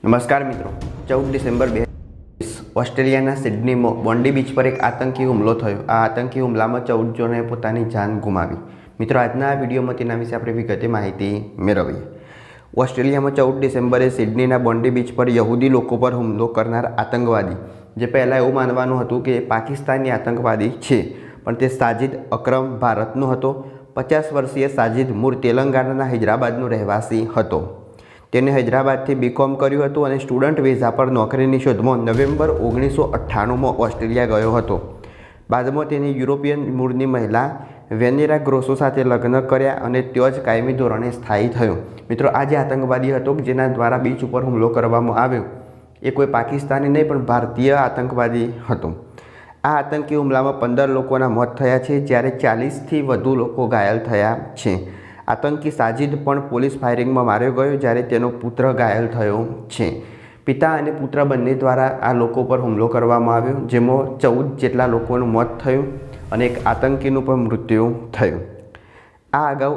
नमस्कार मित्रों, 14 December 2020 Australia Sydney में बोंडी बीच पर एक आतंकी हुमलो थयो। आ आतंकी हुमला में 14 जने पोतानी जान गुमावी। मित्रों, आजना आ विडियो में तेना विषे आपणे विगते माहिती मेळवीए। ऑस्ट्रेलिया में 14 डिसेम्बरे सिडनीना बोंडी बीच पर यहूदी लोगों पर हुमलो करनार आतंकवादी, जे पहला एवुं मानवानुं हतुं के पाकिस्तानी आतंकवादी छे, पण ते साजिद अकरम भारतनो हतो। 50 वर्षीय साजिद मूळ तेलंगाणाना हैदराबादनो રહેવાસી હતો। तेने हैदराबादथी बीकॉम कर्युं हतुं अने स्टूडंट वीजा पर नौकरीनी शोधमां नवेम्बर 1998 में ऑस्ट्रेलिया गयो हतो। बादमां तेने यूरोपियन मूळनी महिला वेनेरा ग्रोसो साथे लग्न कर्या अने त्यां ज कायमी धोरणे स्थायी थयो। मित्रों, आ जे आतंकवादी हतो जेना द्वारा बीच पर हुमलो करवामां आव्यो ए कोई पाकिस्तानी नहीं पण भारतीय आतंकवादी हतो। आ आतंकी हुमलामां 15 लोकोना मोत थया छे, ज्यारे 40 थी वधु लोको घायल थया छे। आतंकी साजिद पण पोलीस फायरिंग में मार्यो गयो, ज्यारे तेनो पुत्र घायल थयो छे। पिता अने पुत्र बंने द्वारा आ लोको पर हुमलो करवामां आव्यो, जेमां 14 जेटला लोकोनुं मोत थयुं अने एक आतंकीनुं पण मृत्यु थयुं। आ अगाऊ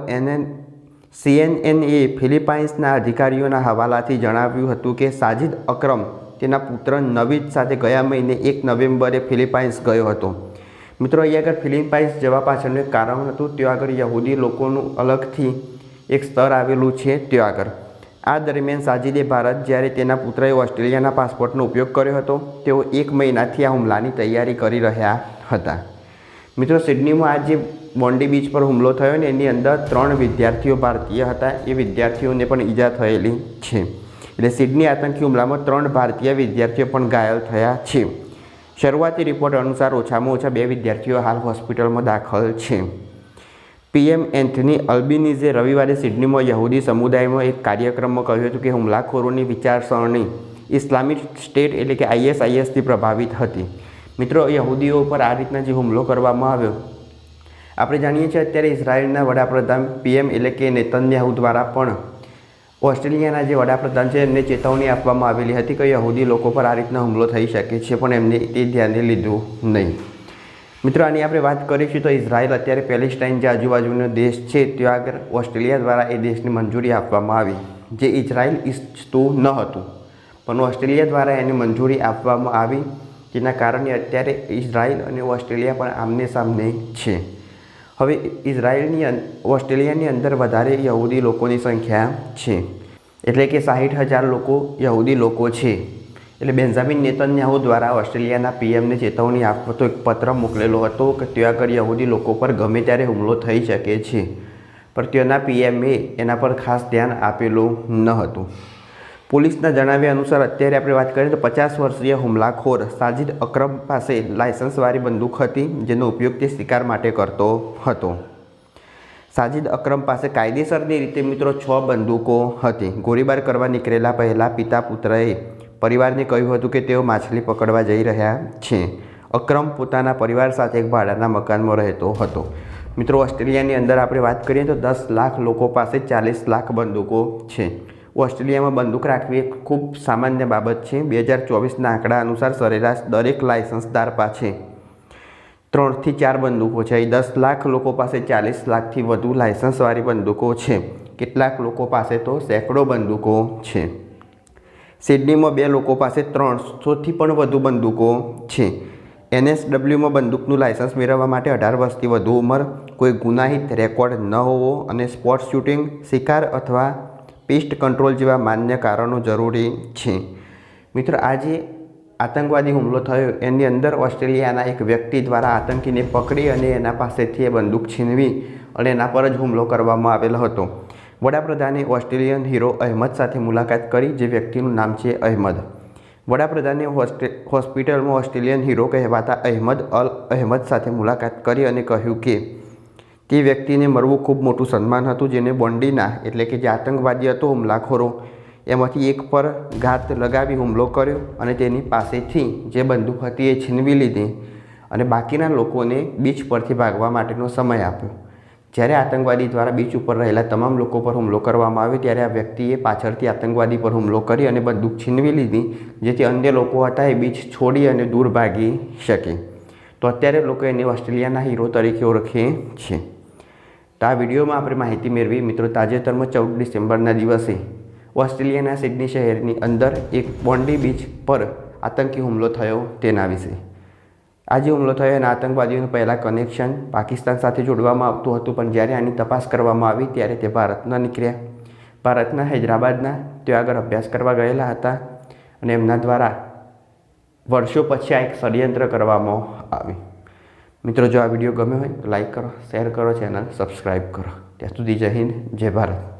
CNN फिलिपाइन्सना अधिकारीओना हवालाथी जणाव्युं हतुं के साजिद अकरम तेना पुत्र नवीद साथे गया महीने 1 नवेम्बरे फिलिपाइन्स गयो हतो। मित्रों, अहीं आगर फिलिपाइन्स जवा पाछळनुं एक कारण हतुं, त्यां आगर यहूदी लोकोनुं अलगथी एक स्तर आवेलुं छे त्यां आगर। आ दरमियान साजिदे भारत ज्यारे तेना पुत्रए ऑस्ट्रेलियाना पासपोर्टनो उपयोग कर्यो हतो, तेओ 1 महीनाथी आ हुमलानी तैयारी करी रह्या हता। मित्रों, सिडनीमां आ जे बोंडी बीच पर हुमलो थयो ने एनी अंदर 3 विद्यार्थीओ भारतीय हता। ए विद्यार्थीओने पण ईजा थयेली छे। एटले सिडनी आतंकी हुमलामां 3 भारतीय विद्यार्थीओ पण घायल थया छे। शुरुआती रिपोर्ट अनुसार ओछामां ओछा 2 विद्यार्थीओ हाल होस्पिटल में दाखल छे। पीएम एंथनी अल्बीनीजे रविवारे सिडनी में यहूदी समुदाय में एक कार्यक्रम में कह्युं हतुं के हुमलाखोरोनी विचारसरणी इस्लामिक स्टेट एटले के ISIS थी प्रभावित हती। मित्रों, यहूदीओ पर आ रीतना जे हुमलो करवामां आव्यो, आपणे जाणीए छीए अत्यारे इजरायलना वडाप्रधान PM एटले के नेतन्याहू द्वारा पण ऑस्ट्रेलियाना जे वडाप्रधान छे एमने चेतवणी आपवामां आवेली हती के यहूदी लोको पर आ रीतना हुमलो थई शके छे, पण एमने ते ध्याने लीधुं नहीं। मित्रों, आनी आपणे वात करीशुं तो इजरायल अत्यारे पेलेस्टाइन जे आजुबाजुनो देश छे त्यां आगळ ऑस्ट्रेलिया द्वारा ए देशने मंजूरी आपवामां आवी, जे इजरायल इच्छतुं न हतुं, पण ऑस्ट्रेलिया द्वारा एने मंजूरी आपवामां आवी, जेना कारणे अत्यारे इजरायल अने ऑस्ट्रेलिया पण आमने सामने छे। हवे इजरायलनी ऑस्ट्रेलियानी अंदर वधारे यहूदी लोकोनी संख्या छे, एटले के 60,000 लोको यहूदी लोको छे। एटले बेंजामिन नेतन्याहू द्वारा ऑस्ट्रेलियाना PM ने चेतवणी आपतो एक पत्र मोकलेलो हतो के त्यां आगळ यहूदी लोको पर गमे त्यारे हुमलो थई शके छे, पर त्याना PM एना पर खास ध्यान आपेलुं न हतुं। पोलीसना जणाव्या अनुसार अत्यारे आपणे वात करीए तो 50 वर्षीय हुमलाखोर साजिद अकरम पासे लायसन्सवाળી बंदूक हती, जेनो उपयोग ते शिकार माटे करतो हतो। साजिद अकरम पासे कायदेसरनी रीते मित्रों 6 बंदूको हती। गोळीबार करवा निकळेला पहेला पिता पुत्रए परिवारने कह्युं हतुं के तेओ माछली पकड़वा जई रह्या छे। अकरम पोताना परिवार साथे एक भाડાના મકાનમાં રહેતો હતો। मित्रों, ऑस्ट्रेलियानी अंदर आपणे वात करीए तो 10 लाख लोको पासे 40 लाख बंदूको छे। ऑस्ट्रेलिया में बंदूक राखवी एक खूब सामान्य बाबत है। 2024 आंकड़ा अनुसार सरेराश दरेक लायसन्सदार पासे 3 થી 4 बंदूकों है। 10 लाख लोगों पास 40 लाख थी वधु लायसन्सवाળી बंदूकों है। केटलाक लोगों पास तो सैकड़ों बंदूकों है। सिडनी में 2 लोगों पास 300 थी पण वधु बंदूकों है। NSW में बंदूकનું लायसन्स मेळववा माटे 18 वर्षथी वधु उमर, कोई गुनाहित रेकॉर्ड न होवो अने स्पोर्ट्स शूटिंग, शिकार अथवा पेस्ट कंट्रोल जेवा मान्य कारणों जरूरी है। मित्रों, आज आतंकवादी हुमलो थयो एनी अंदर ऑस्ट्रेलियाना एक व्यक्ति द्वारा आतंकी ने पकड़ी अने एना पासेथी बंदूक छीनवी अने एना पर ज हुमलो करवामां आवेलो हतो। वडाप्रधाने ऑस्ट्रेलियन हीरो अहमद साथे मुलाकात करी, जे व्यक्तिनुं नाम छे अहमद। वडाप्रधाने होस्पिटल में ऑस्ट्रेलियन हीरो कहेवाता अहमद अल अहमद साथे मुलाकात करी अने कह्युं के ते व्यक्ति ने मरवुं खूब मोटुं सन्मान हतुं, जेने बोंडीना एटले के जे आतंकवादी हतो हुमलाखोरो एमांथी एक पर घात लगावी हुमलो कर्यो अने तेनी पासेथी जे बंदूक हती ए छीनवी लीधी अने बाकीना लोकोने बीच परथी भागवा माटेनो समय आप्यो। ज्यारे आतंकवादी द्वारा बीच पर रहेला तमाम लोको पर हुमलो करवामां आव्यो, त्यारे आ व्यक्तिए पाछळथी आतंकवादी पर हुमलो करी अने बंदूक छीनवी लीधी, जेथी अन्य लोको हता ए बीच छोड़ी अने दूर भागी शके। तो अत्यारे लोको एने ऑस्ट्रेलियाना हीरो तरीके ओळखे छे। तो आ विडियो में आपणे माहिती मेळवी। मित्रों, ताजेतर में 14 डिसेम्बर दिवसे ઓસ્ટ્રેલિયાના સિડની શહેરની અંદર એક બોન્ડી બીચ પર આતંકી હુમલો થયો તેના વિશે. આ જે હુમલો થયો એના આતંકવાદીઓનું પહેલાં કનેક્શન પાકિસ્તાન સાથે જોડવામાં આવતું હતું, પણ જ્યારે આની તપાસ કરવામાં આવી ત્યારે તે ભારતના નીકળ્યા. ભારતના હૈદરાબાદના તેઓ આગળ અભ્યાસ કરવા ગયેલા હતા અને એમના દ્વારા વર્ષો પછી આ એક ષડયંત્ર કરવામાં આવ્યું. મિત્રો, જો આ વિડીયો ગમ્યો હોય તો લાઈક કરો, શેર કરો, ચેનલ સબસ્ક્રાઈબ કરો. ત્યાં સુધી જય હિન્દ, જય ભારત.